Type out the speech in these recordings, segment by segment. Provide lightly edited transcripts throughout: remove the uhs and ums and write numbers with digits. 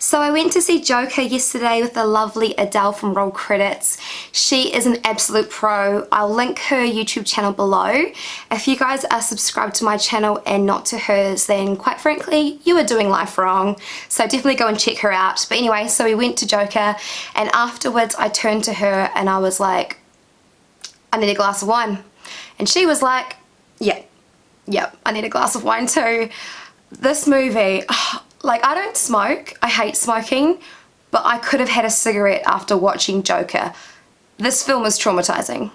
So I went to see Joker yesterday with the lovely Adele from Roll Credits. She is an absolute pro. I'll link her YouTube channel below. If you guys are subscribed to my channel and not to hers, then quite frankly, you are doing life wrong. So definitely go and check her out. But anyway, so we went to Joker, and afterwards I turned to her and I was like, I need a glass of wine. And she was like, yeah, I need a glass of wine too. This movie, like, I don't smoke, I hate smoking, but I could have had a cigarette after watching Joker. This film is traumatizing.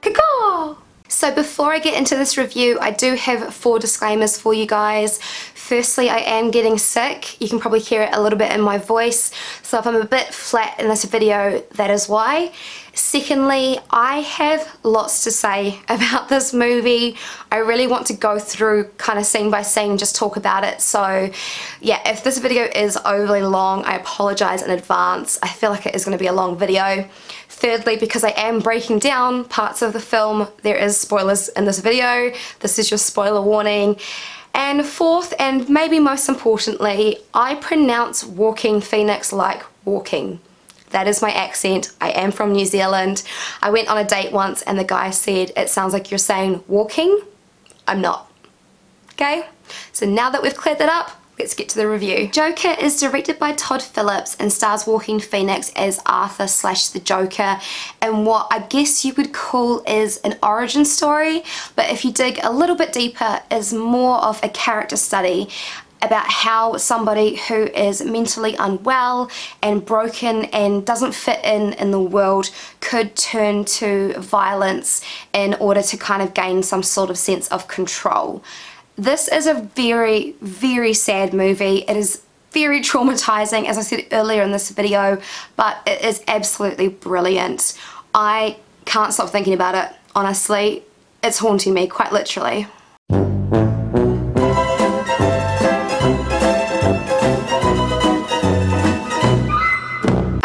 Caw-caw! So before I get into this review, I do have 4 disclaimers for you guys. Firstly, I am getting sick. You can probably hear it a little bit in my voice. So if I'm a bit flat in this video, that is why. Secondly, I have lots to say about this movie. I really want to go through kind of scene by scene, just talk about it. So yeah, if this video is overly long, I apologize in advance. I feel like it is going to be a long video. Thirdly, because I am breaking down parts of the film, there is spoilers in this video. This is your spoiler warning. And fourth, and maybe most importantly, I pronounce Joaquin Pheonix like walking. That is my accent. I am from New Zealand. I went on a date once and the guy said, it sounds like you're saying walking. I'm not. Okay? So now that we've cleared that up, let's get to the review. Joker is directed by Todd Phillips and stars Joaquin Pheonix as Arthur / the Joker, and what I guess you would call is an origin story, but if you dig a little bit deeper, is more of a character study about how somebody who is mentally unwell and broken and doesn't fit in the world could turn to violence in order to kind of gain some sort of sense of control. This is a very, very sad movie. It is very traumatizing, as I said earlier in this video, but it is absolutely brilliant. I can't stop thinking about it, honestly. It's haunting me, quite literally.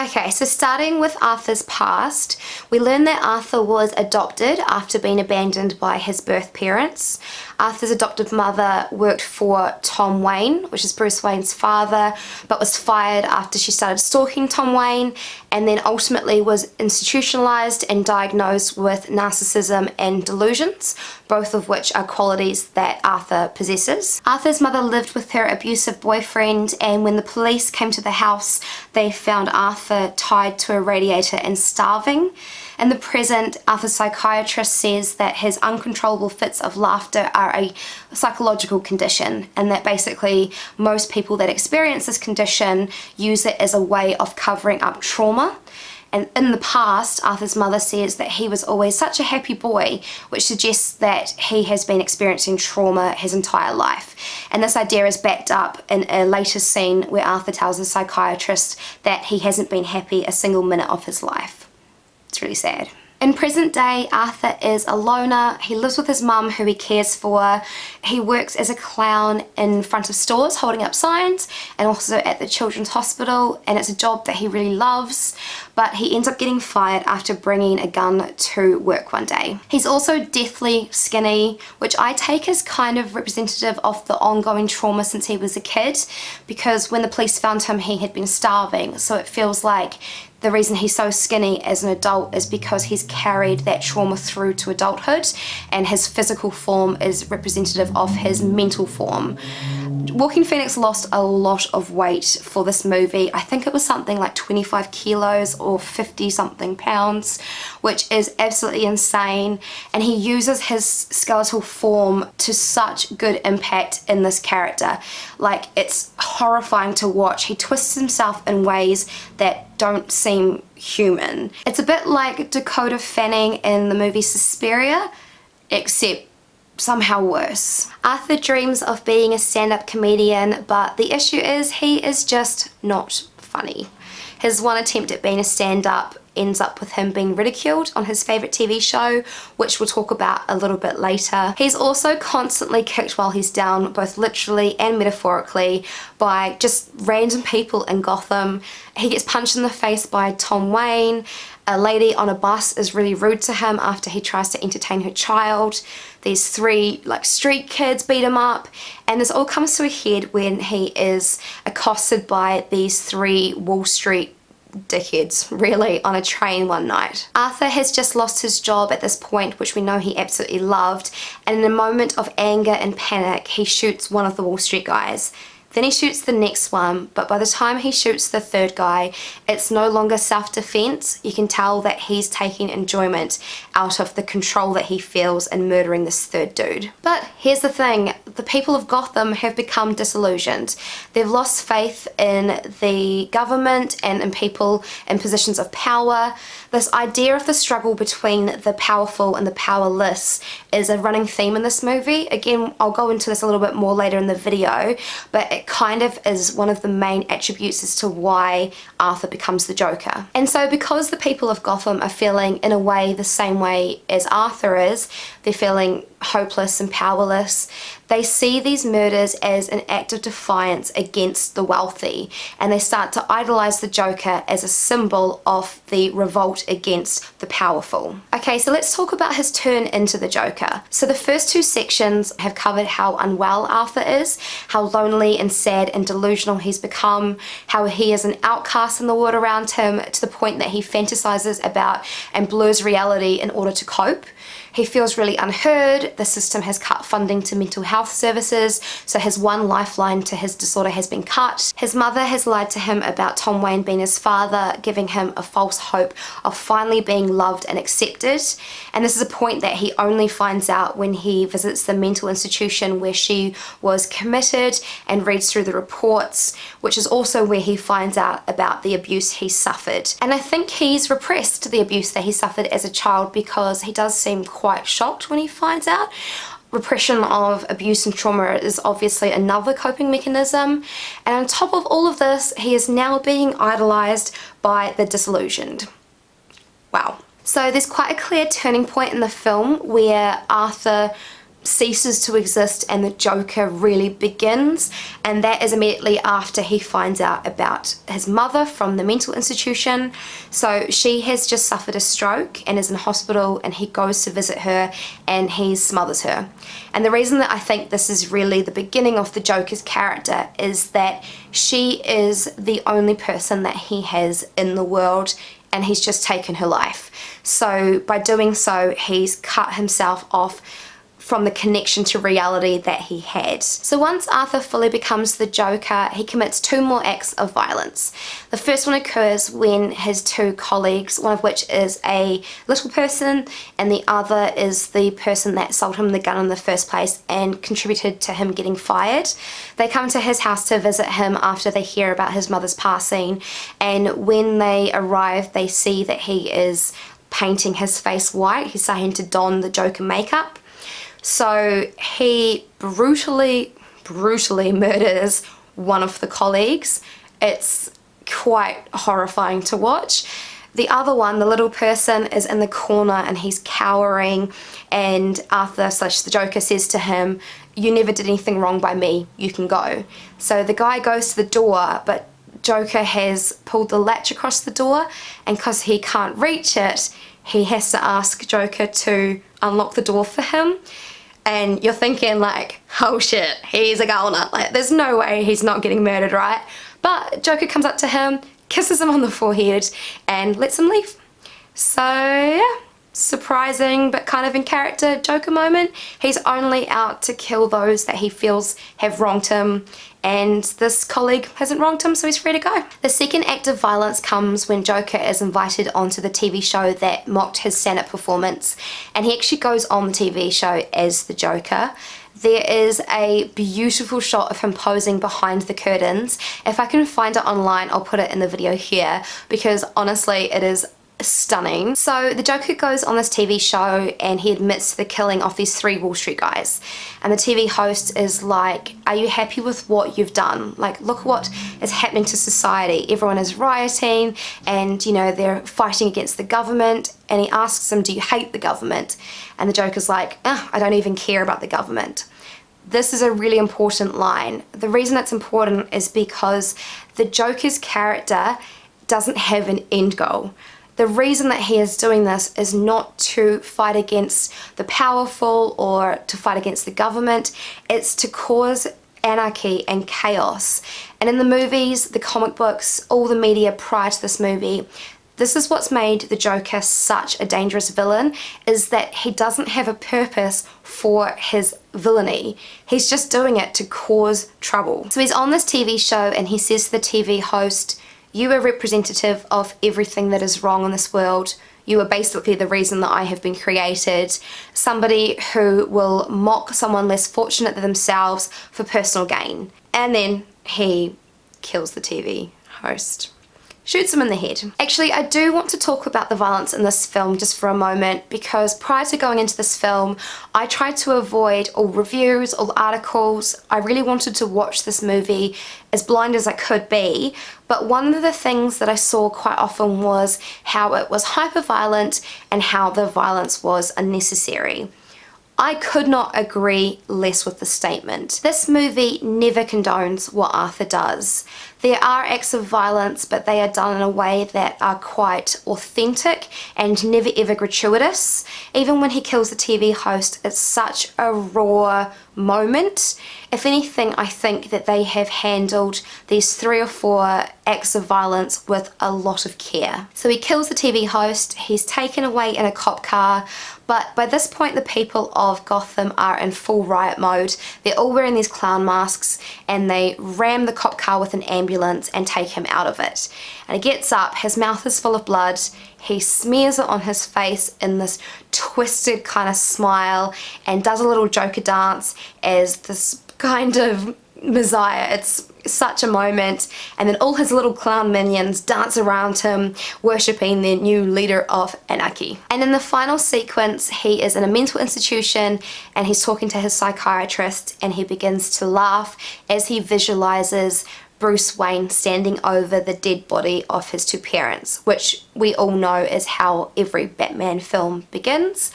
Okay, so starting with Arthur's past, we learn that Arthur was adopted after being abandoned by his birth parents. Arthur's adoptive mother worked for Tom Wayne, which is Bruce Wayne's father, but was fired after she started stalking Tom Wayne, and then ultimately was institutionalized and diagnosed with narcissism and delusions, both of which are qualities that Arthur possesses. Arthur's mother lived with her abusive boyfriend, and when the police came to the house, they found Arthur tied to a radiator and starving. In the present, Arthur's psychiatrist says that his uncontrollable fits of laughter are a psychological condition, and that basically most people that experience this condition use it as a way of covering up trauma. And in the past, Arthur's mother says that he was always such a happy boy, which suggests that he has been experiencing trauma his entire life. And this idea is backed up in a later scene where Arthur tells the psychiatrist that he hasn't been happy a single minute of his life. It's really sad. In present day, Arthur is a loner. He lives with his mum, who he cares for. He works as a clown in front of stores holding up signs, and also at the children's hospital, and it's a job that he really loves, but he ends up getting fired after bringing a gun to work one day. He's also deathly skinny, which I take as kind of representative of the ongoing trauma since he was a kid, because when the police found him, he had been starving, so it feels like the reason he's so skinny as an adult is because he's carried that trauma through to adulthood, and his physical form is representative of his mental form. Joaquin Pheonix lost a lot of weight for this movie. I think it was something like 25 kilos or 50 something pounds, which is absolutely insane, and he uses his skeletal form to such good impact in this character. Like, it's horrifying to watch. He twists himself in ways that don't seem human. It's a bit like Dakota Fanning in the movie Suspiria, except somehow worse. Arthur dreams of being a stand-up comedian, but the issue is he is just not funny. His one attempt at being a stand-up ends up with him being ridiculed on his favourite TV show, which we'll talk about a little bit later. He's also constantly kicked while he's down, both literally and metaphorically, by just random people in Gotham. He gets punched in the face by Tom Wayne. A lady on a bus is really rude to him after he tries to entertain her child. These 3 like street kids beat him up, and this all comes to a head when he is accosted by these 3 Wall Street dickheads, really, on a train one night. Arthur has just lost his job at this point, which we know he absolutely loved, and in a moment of anger and panic, he shoots one of the Wall Street guys. Then he shoots the next one, but by the time he shoots the 3rd guy, it's no longer self-defense. You can tell that he's taking enjoyment out of the control that he feels in murdering this 3rd dude. But here's the thing, the people of Gotham have become disillusioned. They've lost faith in the government and in people in positions of power. This idea of the struggle between the powerful and the powerless is a running theme in this movie. Again, I'll go into this a little bit more later in the video, but it kind of is one of the main attributes as to why Arthur becomes the Joker. And so because the people of Gotham are feeling in a way the same way as Arthur is, they're feeling hopeless and powerless, they see these murders as an act of defiance against the wealthy, and they start to idolize the Joker as a symbol of the revolt against the powerful. Okay, so let's talk about his turn into the Joker. So the first 2 sections have covered how unwell Arthur is, how lonely and sad and delusional he's become, how he is an outcast in the world around him to the point that he fantasizes about and blurs reality in order to cope. He feels really unheard. The system has cut funding to mental health services, so his one lifeline to his disorder has been cut. His mother has lied to him about Tom Wayne being his father, giving him a false hope of finally being loved and accepted. And this is a point that he only finds out when he visits the mental institution where she was committed and reads through the reports, which is also where he finds out about the abuse he suffered. And I think he's repressed the abuse that he suffered as a child because he does seem quite shocked when he finds out. Repression of abuse and trauma is obviously another coping mechanism, and on top of all of this, he is now being idolized by the disillusioned. Wow. So there's quite a clear turning point in the film where Arthur ceases to exist and the Joker really begins, and that is immediately after he finds out about his mother from the mental institution. So she has just suffered a stroke and is in hospital, and he goes to visit her and he smothers her. And the reason that I think this is really the beginning of the Joker's character is that she is the only person that he has in the world, and he's just taken her life. So by doing so, he's cut himself off from the connection to reality that he had. So once Arthur fully becomes the Joker, he commits 2 more acts of violence. The first one occurs when his 2 colleagues, one of which is a little person and the other is the person that sold him the gun in the first place and contributed to him getting fired. They come to his house to visit him after they hear about his mother's passing, and when they arrive they see that he is painting his face white. He's starting to don the Joker makeup. So he brutally murders one of the colleagues. It's quite horrifying to watch. The other one, the little person, is in the corner and he's cowering, and Arthur / the Joker says to him, "You never did anything wrong by me, you can go." So the guy goes to the door, but Joker has pulled the latch across the door, and because he can't reach it, he has to ask Joker to unlock the door for him. And you're thinking like, oh shit, he's a goner. Like, there's no way he's not getting murdered, right? But Joker comes up to him, kisses him on the forehead, and lets him leave. So yeah, surprising but kind of in character Joker moment. He's only out to kill those that he feels have wronged him, and this colleague hasn't wronged him, so he's free to go. The second act of violence comes when Joker is invited onto the TV show that mocked his stand-up performance, and he actually goes on the TV show as the Joker. There is a beautiful shot of him posing behind the curtains. If I can find it online, I'll put it in the video here, because honestly it is stunning. So the Joker goes on this TV show and he admits to the killing of these 3 Wall Street guys. And the TV host is like, are you happy with what you've done? Like, look what is happening to society. Everyone is rioting and, you know, they're fighting against the government. And he asks him, do you hate the government? And the Joker's like, I don't even care about the government. This is a really important line. The reason it's important is because the Joker's character doesn't have an end goal. The reason that he is doing this is not to fight against the powerful or to fight against the government. It's to cause anarchy and chaos. And in the movies, the comic books, all the media prior to this movie, this is what's made the Joker such a dangerous villain, is that he doesn't have a purpose for his villainy. He's just doing it to cause trouble. So he's on this TV show and he says to the TV host, you are representative of everything that is wrong in this world. You are basically the reason that I have been created. Somebody who will mock someone less fortunate than themselves for personal gain. And then he kills the TV host. Shoots him in the head. Actually, I do want to talk about the violence in this film just for a moment, because prior to going into this film, I tried to avoid all reviews, all articles. I really wanted to watch this movie as blind as I could be, but one of the things that I saw quite often was how it was hyper-violent and how the violence was unnecessary. I could not agree less with the statement. This movie never condones what Arthur does. There are acts of violence, but they are done in a way that are quite authentic and never ever gratuitous. Even when he kills the TV host, it's such a raw moment. If anything, I think that they have handled these 3 or 4 acts of violence with a lot of care. So he kills the TV host, he's taken away in a cop car, but by this point the people of Gotham are in full riot mode. They're all wearing these clown masks and they ram the cop car with an ambulance and take him out of it. And he gets up, his mouth is full of blood, he smears it on his face in this twisted kind of smile and does a little Joker dance as this kind of messiah. It's such a moment, and then all his little clown minions dance around him, worshipping their new leader of anarchy. And in the final sequence, he is in a mental institution and he's talking to his psychiatrist, and he begins to laugh as he visualizes Bruce Wayne standing over the dead body of his 2 parents, which we all know is how every Batman film begins.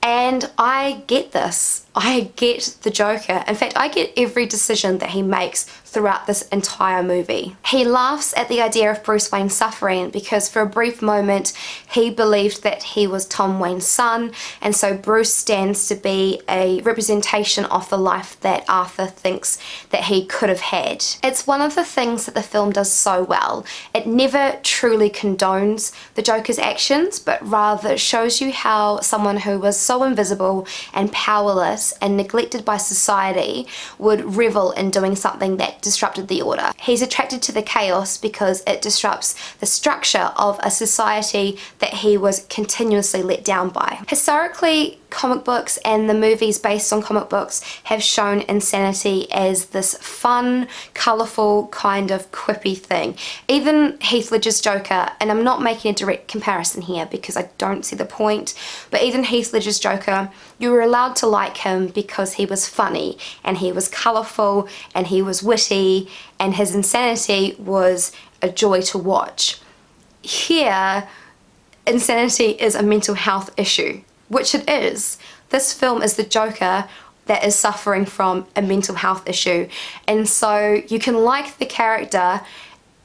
And I get this. I get the Joker. In fact, I get every decision that he makes throughout this entire movie. He laughs at the idea of Bruce Wayne suffering because for a brief moment he believed that he was Tom Wayne's son, and so Bruce stands to be a representation of the life that Arthur thinks that he could have had. It's one of the things that the film does so well. It never truly condones the Joker's actions, but rather shows you how someone who was so invisible and powerless and neglected by society would revel in doing something that disrupted the order. He's attracted to the chaos because it disrupts the structure of a society that he was continuously let down by. Historically, comic books and the movies based on comic books have shown insanity as this fun, colourful, kind of quippy thing. Even Heath Ledger's Joker, and I'm not making a direct comparison here because I don't see the point, but even Heath Ledger's Joker, you were allowed to like him because he was funny and he was colourful and he was witty and his insanity was a joy to watch. Here, insanity is a mental health issue, which it is. This film is the Joker that is suffering from a mental health issue, and so you can like the character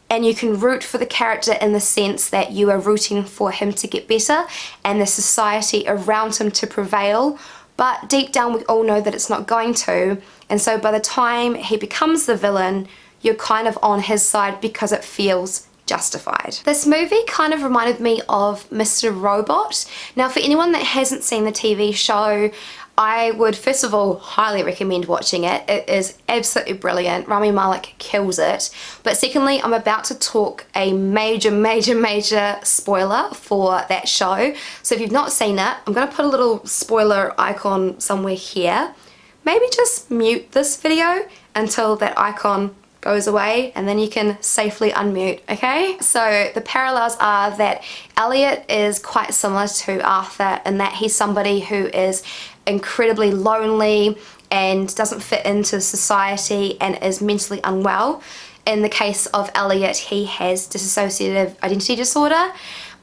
and you can root for the character in the sense that you are rooting for him to get better and the society around him to prevail, but deep down we all know that it's not going to, and so by the time he becomes the villain, you're kind of on his side because it feels justified. This movie kind of reminded me of Mr. Robot. Now, for anyone that hasn't seen the TV show, I would first of all highly recommend watching it. It is absolutely brilliant. Rami Malek kills it. But secondly, I'm about to talk a major spoiler for that show. So if you've not seen it, I'm going to put a little spoiler icon somewhere here. Maybe just mute this video until that icon goes away, and then you can safely unmute, okay? So the parallels are that Elliot is quite similar to Arthur in that he's somebody who is incredibly lonely and doesn't fit into society and is mentally unwell. In the case of Elliot, he has dissociative identity disorder,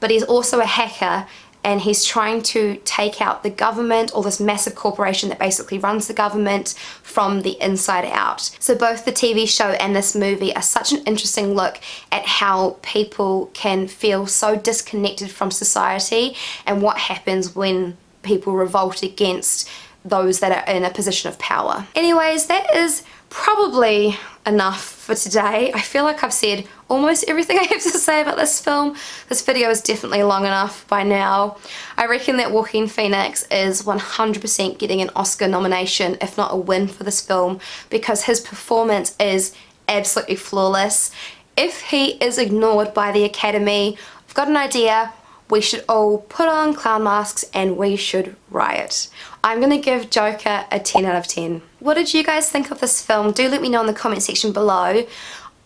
but he's also a hacker, and he's trying to take out the government, or this massive corporation that basically runs the government, from the inside out. So both the TV show and this movie are such an interesting look at how people can feel so disconnected from society and what happens when people revolt against those that are in a position of power. Anyways, that is probably enough for today. I feel like I've said almost everything I have to say about this film. This video is definitely long enough by now. I reckon that Joaquin Pheonix is 100% getting an Oscar nomination, if not a win, for this film, because his performance is absolutely flawless. If he is ignored by the Academy, I've got an idea. We should all put on clown masks and we should riot. I'm gonna give Joker a 10 out of 10. What did you guys think of this film? Do let me know in the comment section below.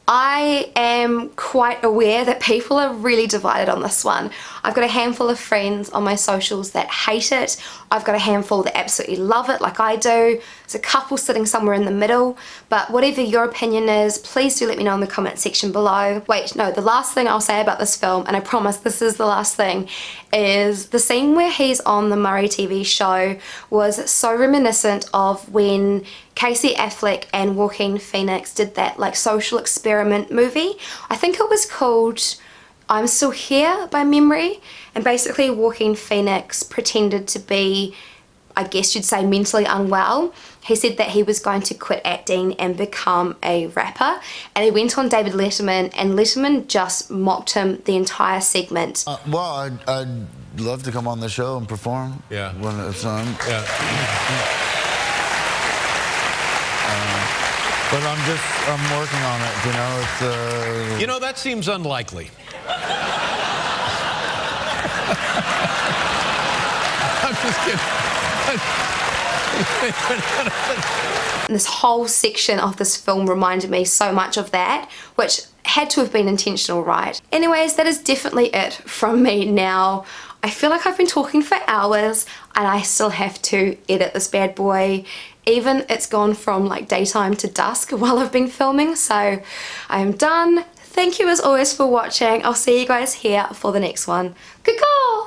I am quite aware that people are really divided on this one. I've got a handful of friends on my socials that hate it. I've got a handful that absolutely love it like I do. There's a couple sitting somewhere in the middle, but whatever your opinion is, please do let me know in the comment section below. Wait, no, the last thing I'll say about this film, and I promise this is the last thing, is the scene where he's on the Murray TV show was so reminiscent of when Casey Affleck and Joaquin Phoenix did that like social experiment movie. I think it was called I'm Still Here by memory, and basically Joaquin Phoenix pretended to be, I guess you'd say, mentally unwell. He said that he was going to quit acting and become a rapper, and he went on David Letterman, and Letterman just mocked him the entire segment. Well, I'd love to come on the show and perform. Yeah. When it's on. Yeah. But I'm working on it, you know, it's You know, that seems unlikely. I'm just kidding. This whole section of this film reminded me so much of that, which had to have been intentional, right? Anyways, that is definitely it from me now. I feel like I've been talking for hours and I still have to edit this bad boy. Even it's gone from like daytime to dusk while I've been filming, so I am done. Thank you as always for watching. I'll see you guys here for the next one. Good call!